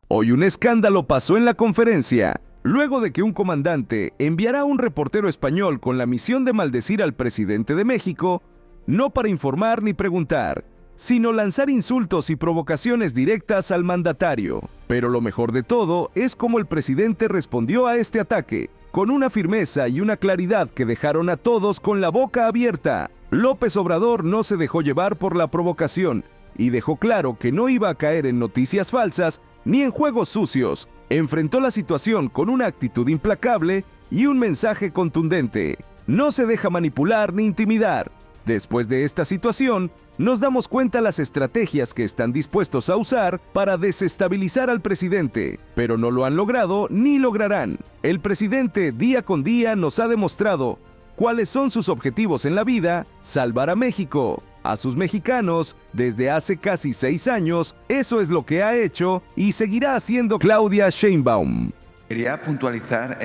Hoy un escándalo pasó en la conferencia, luego de que un comandante enviara a un reportero español con la misión de maldecir al presidente de México, no para informar ni preguntar, sino lanzar insultos y provocaciones directas al mandatario. Pero lo mejor de todo es cómo el presidente respondió a este ataque, con una firmeza y una claridad que dejaron a todos con la boca abierta. López Obrador no se dejó llevar por la provocación y dejó claro que no iba a caer en noticias falsas ni en juegos sucios. Enfrentó la situación con una actitud implacable y un mensaje contundente. No se deja manipular ni intimidar. Después de esta situación, nos damos cuenta las estrategias que están dispuestos a usar para desestabilizar al presidente, pero no lo han logrado ni lograrán. El presidente día con día nos ha demostrado cuáles son sus objetivos en la vida: salvar a México, a sus mexicanos. Desde hace casi 6 años, eso es lo que ha hecho y seguirá haciendo Claudia Sheinbaum. Quería puntualizar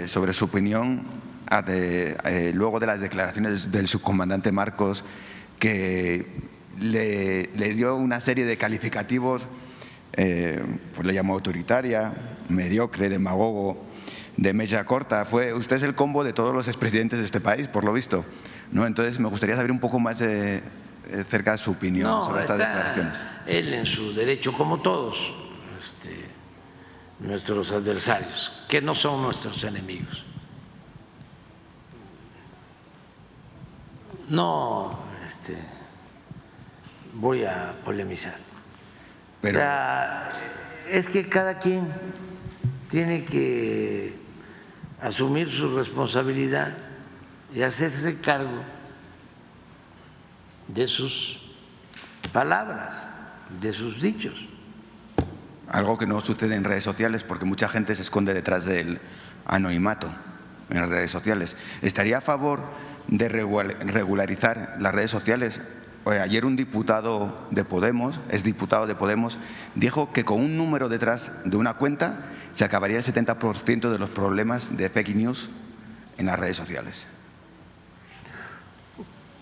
sobre su opinión luego de las declaraciones del subcomandante Marcos, que le dio una serie de calificativos, pues le llamó autoritaria, mediocre, demagogo, de mecha corta. Usted es el combo de todos los expresidentes de este país, por lo visto, ¿no? Entonces me gustaría saber un poco más cerca de su opinión sobre estas declaraciones. Él en su derecho, como todos nuestros adversarios, que no son nuestros enemigos. No voy a polemizar. Pero es que cada quien tiene que asumir su responsabilidad y hacerse cargo de sus palabras, de sus dichos. algo que no sucede en redes sociales, porque mucha gente se esconde detrás del anonimato en las redes sociales. ¿Estaría a favor de regularizar las redes sociales? Ayer un diputado de Podemos, exdiputado de Podemos, dijo que con un número detrás de una cuenta se acabaría el 70% de los problemas de fake news en las redes sociales.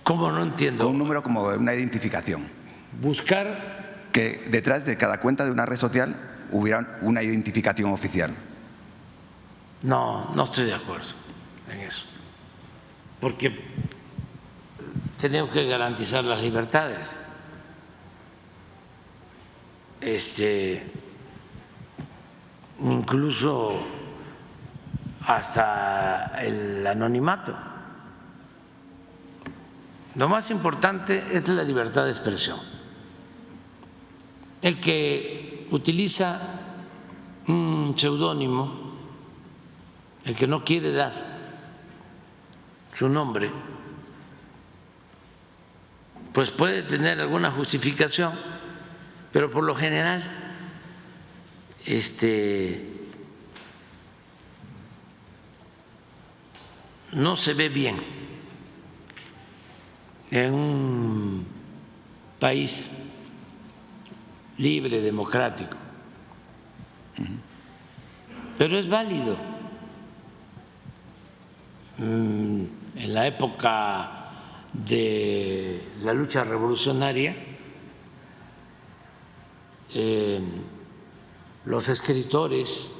¿Cómo? No entiendo. Con un número como una identificación. Buscar que detrás de cada cuenta de una red social hubiera una identificación oficial. No, no estoy de acuerdo en eso, porque tenemos que garantizar las libertades. Incluso hasta el anonimato. Lo más importante es la libertad de expresión. El que utiliza un seudónimo, el que no quiere dar su nombre, pues puede tener alguna justificación, pero por lo general no se ve bien en un país libre, democrático. Pero es válido. En la época de la lucha revolucionaria, los escritores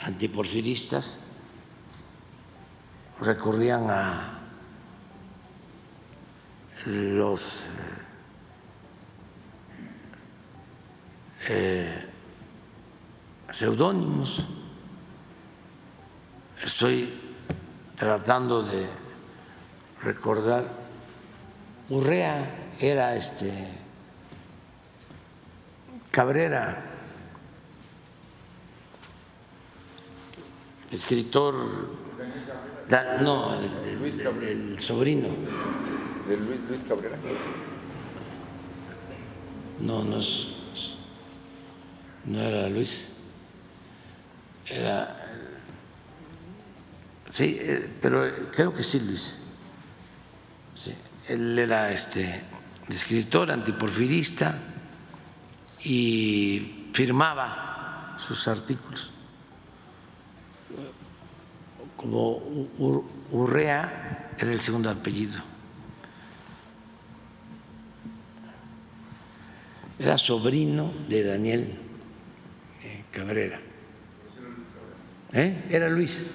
antiporfiristas recurrían a los seudónimos. Estoy tratando de recordar. Urrea era Cabrera, escritor, no, el sobrino. ¿De Luis Cabrera? No, no era Luis, era, sí, pero creo que sí Luis. Sí, él era escritor antiporfirista y firmaba sus artículos. Como Urrea era el segundo apellido. Era sobrino de Daniel Cabrera. Era Luis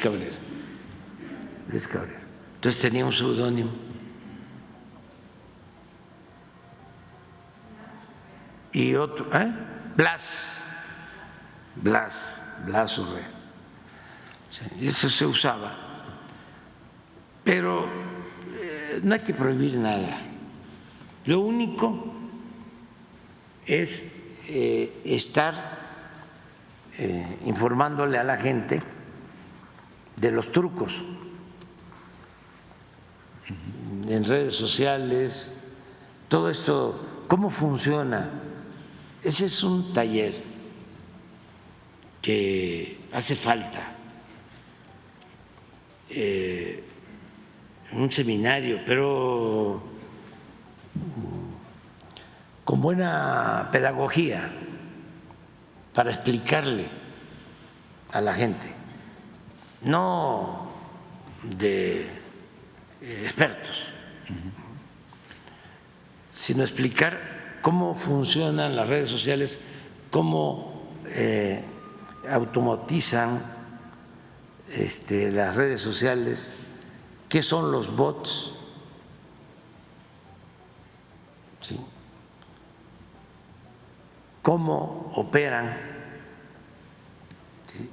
Cabrera. Luis Cabrera. Entonces tenía un seudónimo. Y otro, Blas Urrea. Eso se usaba. Pero no hay que prohibir nada. Lo único es estar informándole a la gente de los trucos en redes sociales, todo esto, cómo funciona. Ese es un taller que hace falta, un seminario, pero con buena pedagogía para explicarle a la gente, no de expertos, sino explicar cómo funcionan las redes sociales, cómo automatizan las redes sociales, qué son los bots, ¿sí? Cómo operan, ¿sí?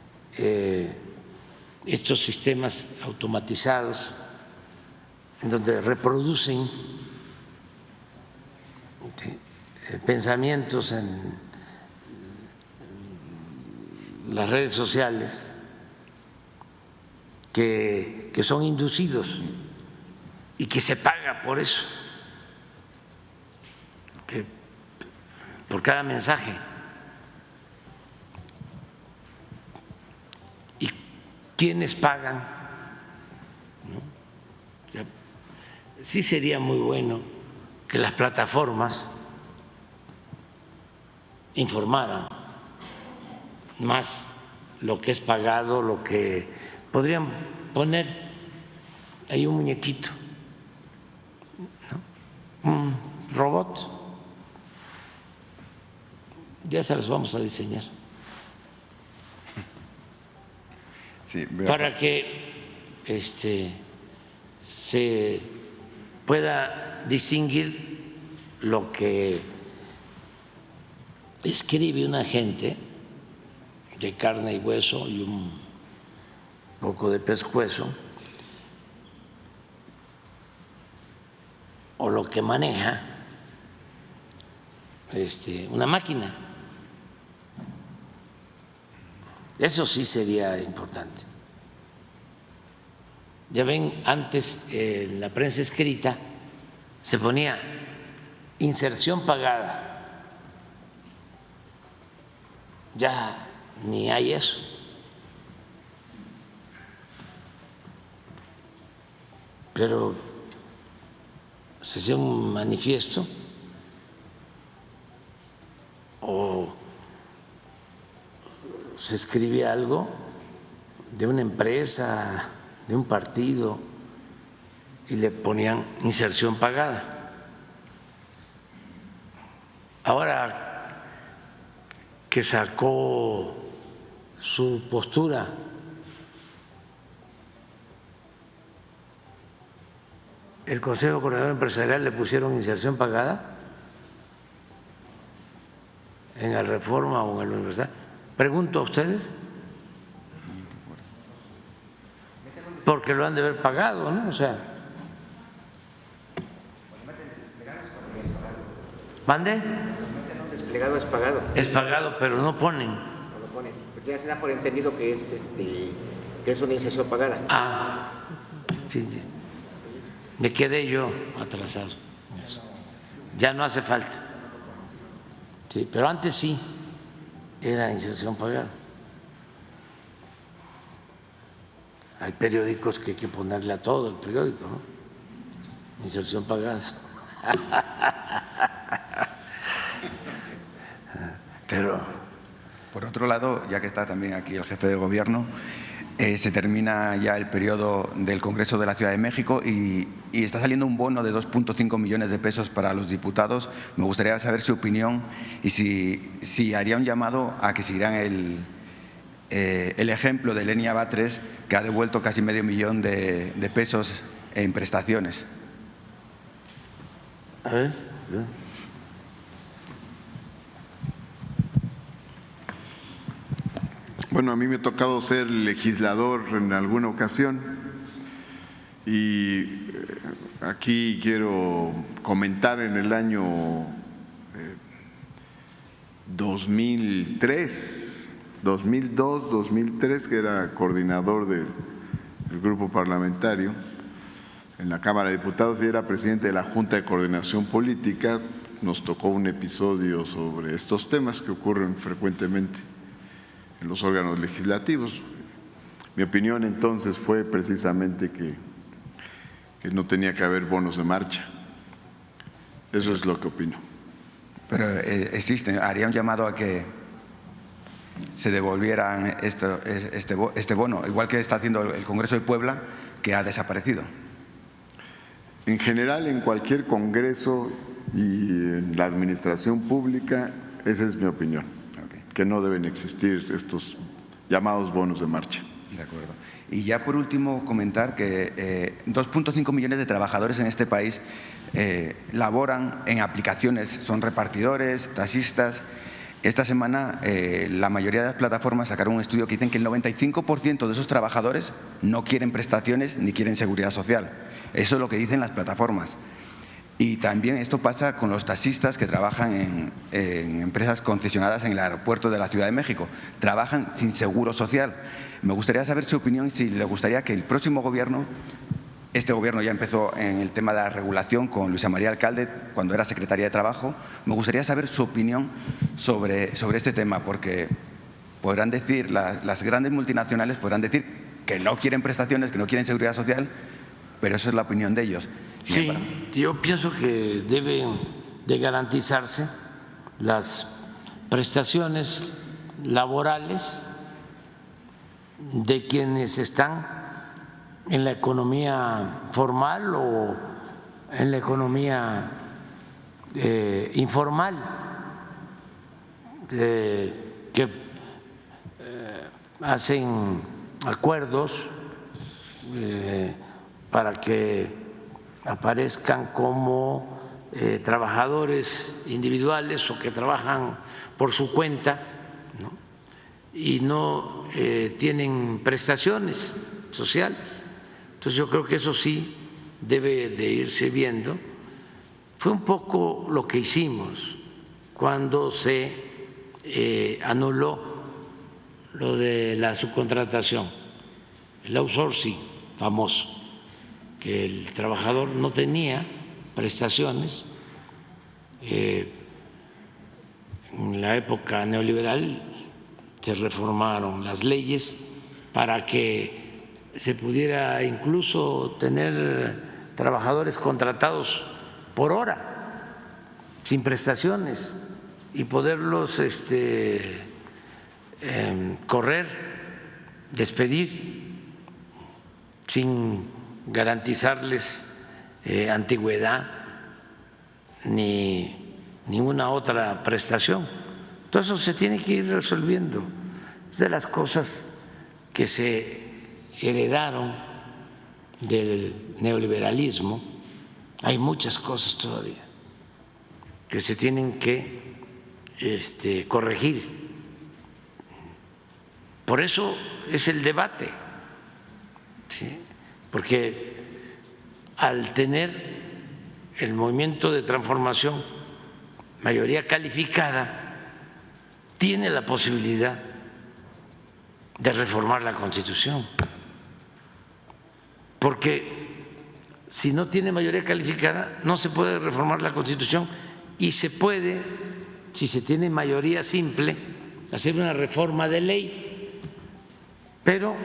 Estos sistemas automatizados en donde reproducen, ¿sí?, pensamientos en las redes sociales que son inducidos y que se paga por eso, por cada mensaje. ¿Y quiénes pagan? ¿No? O sea, sí sería muy bueno que las plataformas informaran más lo que es pagado, lo que podrían poner ahí un muñequito, ¿no?, un robot. Ya se los vamos a diseñar. Sí, para que se pueda distinguir lo que escribe una gente de carne y hueso y un poco de pescuezo, o lo que maneja una máquina. Eso sí sería importante. Ya ven, antes en la prensa escrita se ponía inserción pagada. Ya ni hay eso. Pero se hacía un manifiesto o se escribía algo de una empresa, de un partido, y le ponían inserción pagada. Ahora que sacó su postura el Consejo Coordinador Empresarial, le pusieron inserción pagada en el Reforma o en el Universal. Pregunto a ustedes, porque lo han de haber pagado, ¿no? O sea, ¿mande? Desplegado es pagado. Es pagado, pero no ponen. No lo ponen, porque ya se da por entendido que es una inserción pagada. Ah, sí, sí. Me quedé yo atrasado. Ya no hace falta. Sí, pero antes sí era inserción pagada. Hay periódicos que hay que ponerle a todo el periódico, ¿no? Inserción pagada. Pero por otro lado, ya que está también aquí el jefe de gobierno, se termina ya el periodo del Congreso de la Ciudad de México y está saliendo un bono de 2,5 millones de pesos para los diputados. Me gustaría saber su opinión y si haría un llamado a que siguieran el ejemplo de Lenia Batres, que ha devuelto casi medio millón de pesos en prestaciones. A ver, ¿sí? Bueno, a mí me ha tocado ser legislador en alguna ocasión y aquí quiero comentar en el año 2003, 2002, 2003, que era coordinador del grupo parlamentario en la Cámara de Diputados y era presidente de la Junta de Coordinación Política. Nos tocó un episodio sobre estos temas que ocurren frecuentemente en los órganos legislativos. Mi opinión entonces fue precisamente que no tenía que haber bonos de marcha. Eso es lo que opino. Pero existe, haría un llamado a que se devolvieran este bono, igual que está haciendo el Congreso de Puebla, que ha desaparecido. En general, en cualquier congreso y en la administración pública, esa es mi opinión. Que no deben existir estos llamados bonos de marcha. De acuerdo. Y ya por último comentar que 2,5 millones de trabajadores en este país laboran en aplicaciones, son repartidores, taxistas. Esta semana la mayoría de las plataformas sacaron un estudio que dicen que el 95% de esos trabajadores no quieren prestaciones ni quieren seguridad social. Eso es lo que dicen las plataformas. Y también esto pasa con los taxistas que trabajan en empresas concesionadas en el aeropuerto de la Ciudad de México. Trabajan sin seguro social. Me gustaría saber su opinión y si le gustaría que el próximo gobierno, este gobierno ya empezó en el tema de la regulación con Luisa María Alcalde cuando era secretaria de Trabajo. Me gustaría saber su opinión sobre este tema, porque podrán decir, las grandes multinacionales podrán decir que no quieren prestaciones, que no quieren seguridad social, pero eso es la opinión de ellos. Sí, yo pienso que deben de garantizarse las prestaciones laborales de quienes están en la economía formal o en la economía informal, que hacen acuerdos para que aparezcan como trabajadores individuales o que trabajan por su cuenta, ¿no? Y no tienen prestaciones sociales. Entonces yo creo que eso sí debe de irse viendo. Fue un poco lo que hicimos cuando se anuló lo de la subcontratación, el outsourcing famoso, que el trabajador no tenía prestaciones. En la época neoliberal se reformaron las leyes para que se pudiera incluso tener trabajadores contratados por hora, sin prestaciones, y poderlos correr, despedir, sin garantizarles antigüedad ni ninguna otra prestación. Todo eso se tiene que ir resolviendo. Es de las cosas que se heredaron del neoliberalismo. Hay muchas cosas todavía que se tienen que corregir. Por eso es el debate, ¿sí? Porque al tener el movimiento de transformación mayoría calificada, tiene la posibilidad de reformar la Constitución. Porque si no tiene mayoría calificada, no se puede reformar la Constitución, y se puede, si se tiene mayoría simple, hacer una reforma de ley. Pero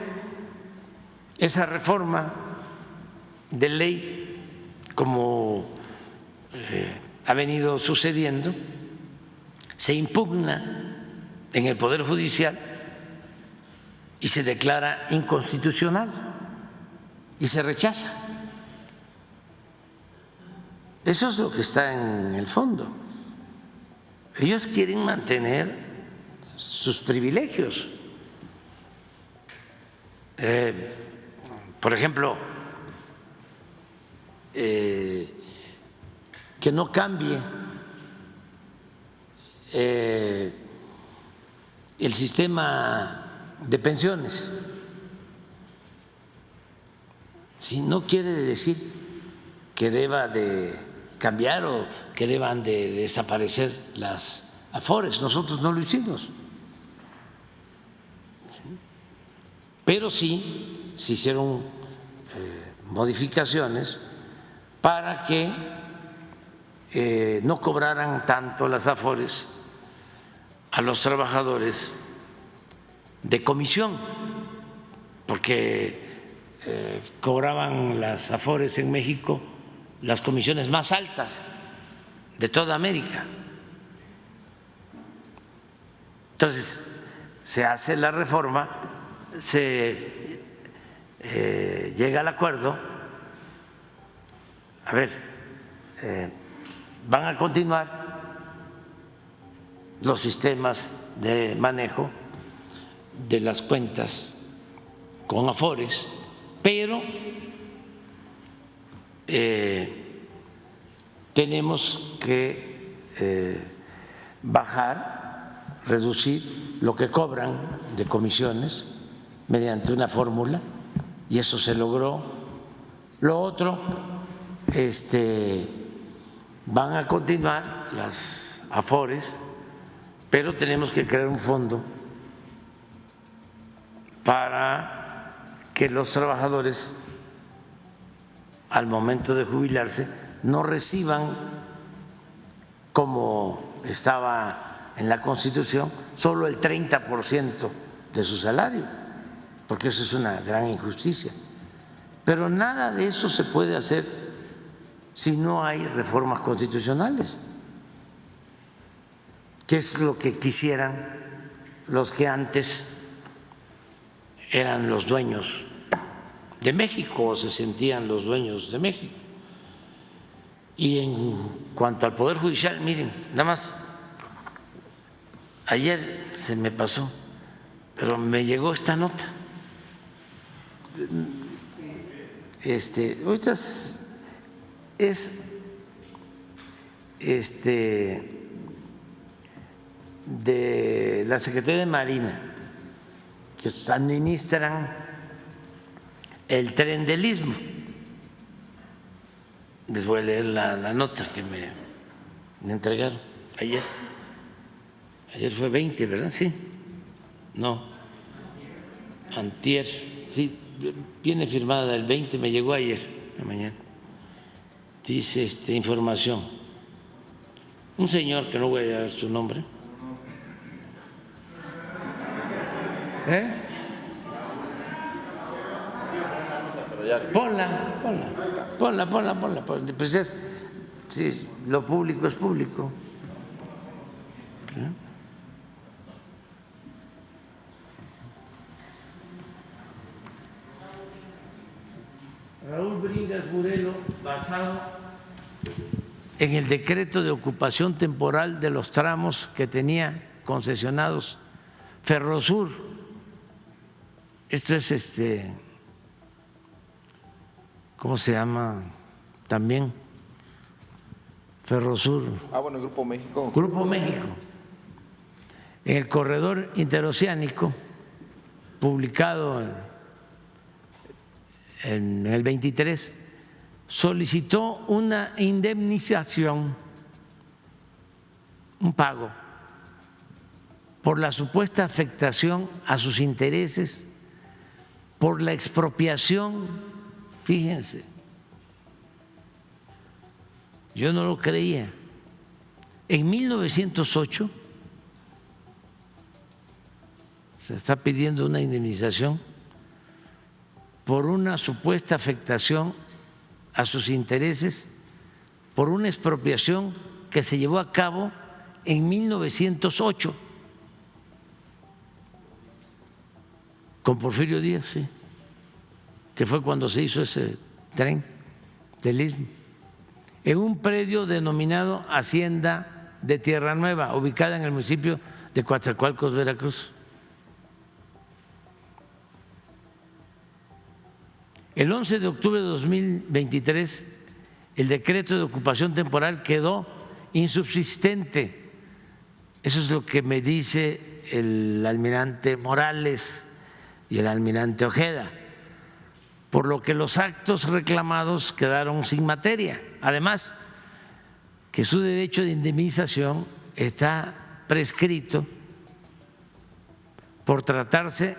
esa reforma de ley, como ha venido sucediendo, se impugna en el Poder Judicial y se declara inconstitucional y se rechaza. Eso es lo que está en el fondo. Ellos quieren mantener sus privilegios. Por ejemplo, que no cambie el sistema de pensiones. Si no quiere decir que deba de cambiar o que deban de desaparecer las afores. Nosotros no lo hicimos. Pero sí se hicieron modificaciones para que no cobraran tanto las afores a los trabajadores de comisión, porque cobraban las afores en México las comisiones más altas de toda América. Entonces, se hace la reforma, se llega al acuerdo. A ver, van a continuar los sistemas de manejo de las cuentas con afores, pero tenemos que bajar, reducir lo que cobran de comisiones mediante una fórmula, y eso se logró. Lo otro, van a continuar las afores, pero tenemos que crear un fondo para que los trabajadores al momento de jubilarse no reciban, como estaba en la Constitución, solo el 30% de su salario, porque eso es una gran injusticia. Pero nada de eso se puede hacer si no hay reformas constitucionales, que es lo que quisieran los que antes eran los dueños de México o se sentían los dueños de México. Y en cuanto al Poder Judicial, miren, nada más, ayer se me pasó, pero me llegó esta nota. Ahorita es de la Secretaría de Marina, que administran el Tren del Istmo. Les voy a leer la nota que me entregaron ayer. Ayer fue 20, ¿verdad? Sí. No. Antier. Sí, viene firmada el 20, me llegó ayer, la mañana. Dice información. Un señor que no voy a dar su nombre. Ponla. Pues si lo público es público. Raúl Bringas Burelo, basado en el decreto de ocupación temporal de los tramos que tenía concesionados Ferrosur. Esto es ¿cómo se llama? También Ferrosur. Bueno, Grupo México. Grupo México. En el corredor interoceánico, publicado en el 23, solicitó una indemnización, un pago, por la supuesta afectación a sus intereses por la expropiación. Fíjense, yo no lo creía. En 1908 se está pidiendo una indemnización por una supuesta afectación a sus intereses por una expropiación que se llevó a cabo en 1908. con Porfirio Díaz, sí, que fue cuando se hizo ese tren del Istmo, en un predio denominado Hacienda de Tierra Nueva, ubicada en el municipio de Coatzacoalcos, Veracruz. El 11 de octubre de 2023, el decreto de ocupación temporal quedó insubsistente. Eso es lo que me dice el almirante Morales y el almirante Ojeda, por lo que los actos reclamados quedaron sin materia. Además, que su derecho de indemnización está prescrito por tratarse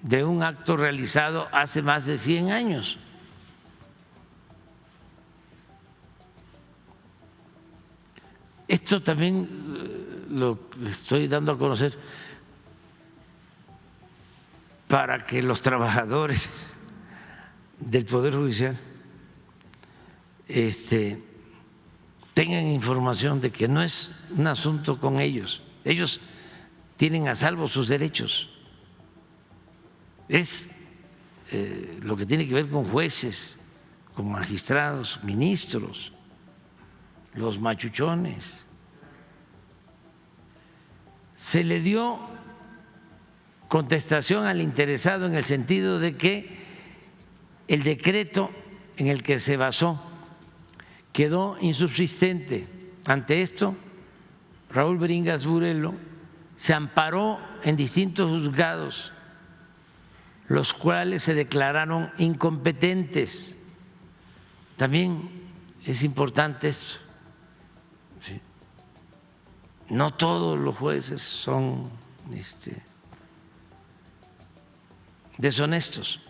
de un acto realizado hace más de 100 años. Esto también lo estoy dando a conocer para que los trabajadores del Poder Judicial tengan información de que no es un asunto con ellos. Ellos tienen a salvo sus derechos. Es lo que tiene que ver con jueces, con magistrados, ministros, los machuchones. Se le dio contestación al interesado en el sentido de que el decreto en el que se basó quedó insubsistente. Ante esto, Raúl Bringas Burelo se amparó en distintos juzgados, los cuales se declararon incompetentes. También es importante esto. ¿Sí? No todos los jueces son deshonestos.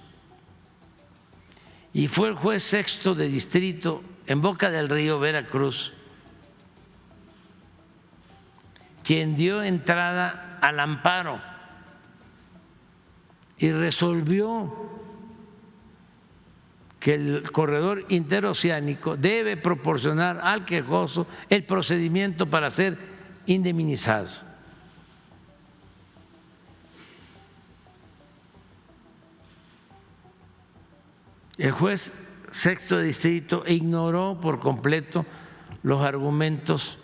Y fue el juez sexto de distrito en Boca del Río, Veracruz, quien dio entrada al amparo y resolvió que el corredor interoceánico debe proporcionar al quejoso el procedimiento para ser indemnizado. El juez sexto de distrito ignoró por completo los argumentos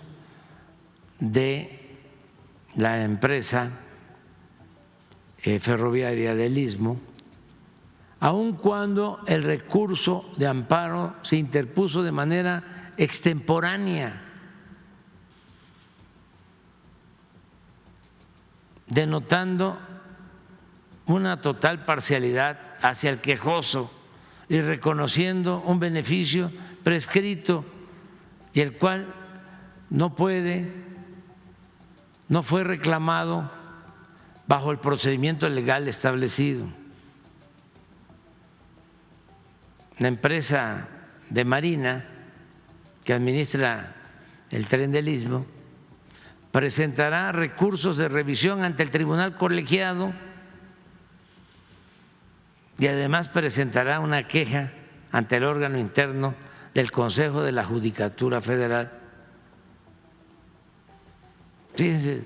de la empresa ferroviaria del Istmo, aun cuando el recurso de amparo se interpuso de manera extemporánea, denotando una total parcialidad hacia el quejoso y reconociendo un beneficio prescrito y el cual no fue reclamado bajo el procedimiento legal establecido. La empresa de Marina que administra el tren del Istmo presentará recursos de revisión ante el tribunal colegiado y además presentará una queja ante el órgano interno del Consejo de la Judicatura Federal. Fíjense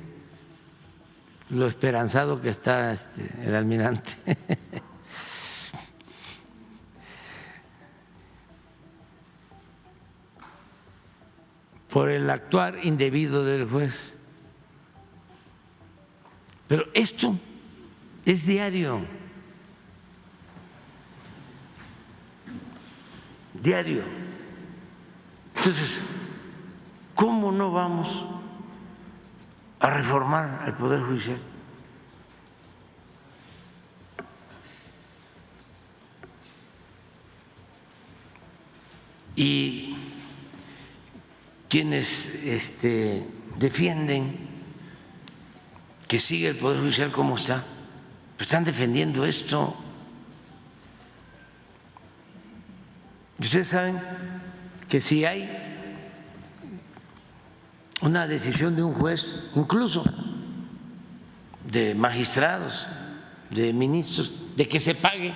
lo esperanzado que está el almirante. Por el actuar indebido del juez. Pero esto es diario. Diario. Entonces, ¿cómo no vamos a reformar al Poder Judicial? Y quienes defienden que siga el Poder Judicial como está, pues están defendiendo esto. Ustedes saben que si hay una decisión de un juez, incluso de magistrados, de ministros, de que se pague,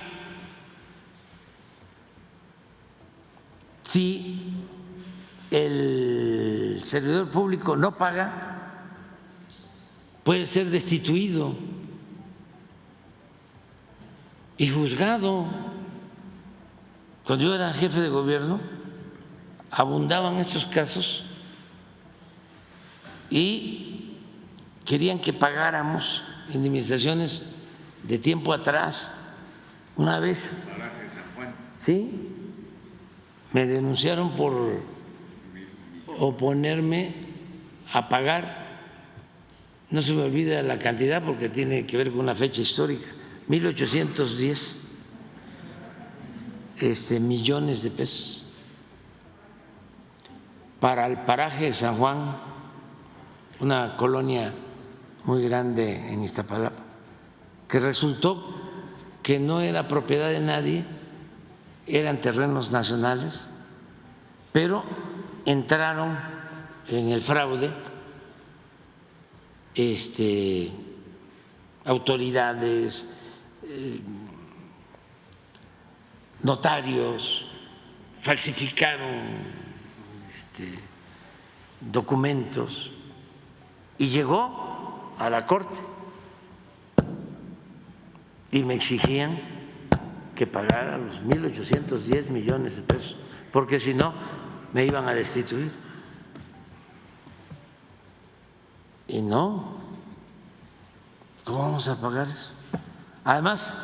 si el servidor público no paga, puede ser destituido y juzgado. Cuando yo era jefe de gobierno, abundaban estos casos y querían que pagáramos indemnizaciones de tiempo atrás. Una vez, sí, me denunciaron por oponerme a pagar, no se me olvida la cantidad porque tiene que ver con una fecha histórica, 1.810 millones de pesos para el paraje de San Juan, una colonia muy grande en Iztapalapa, que resultó que no era propiedad de nadie, eran terrenos nacionales, pero entraron en el fraude autoridades, notarios, falsificaron documentos y llegó a la Corte y me exigían que pagara los 1.810 millones de pesos, porque si no me iban a destituir. Y no, ¿cómo vamos a pagar eso? Además,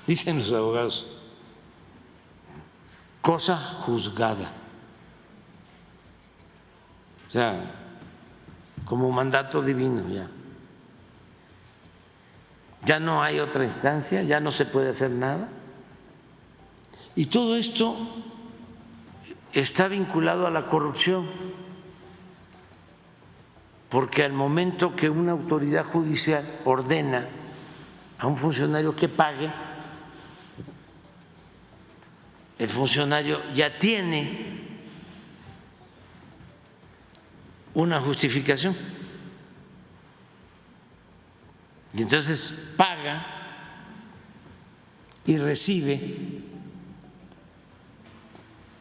dicen los abogados, cosa juzgada. O sea, como mandato divino ya. Ya no hay otra instancia, ya no se puede hacer nada. Y todo esto está vinculado a la corrupción, porque al momento que una autoridad judicial ordena a un funcionario que pague, el funcionario ya tiene una justificación y entonces paga y recibe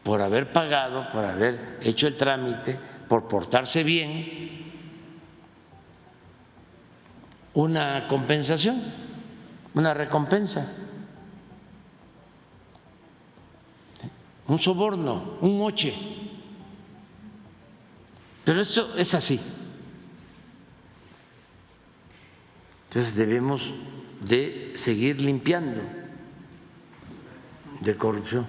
por haber pagado, por haber hecho el trámite, por portarse bien, una compensación, una recompensa, un soborno, un moche. Pero esto es así. Entonces debemos de seguir limpiando de corrupción.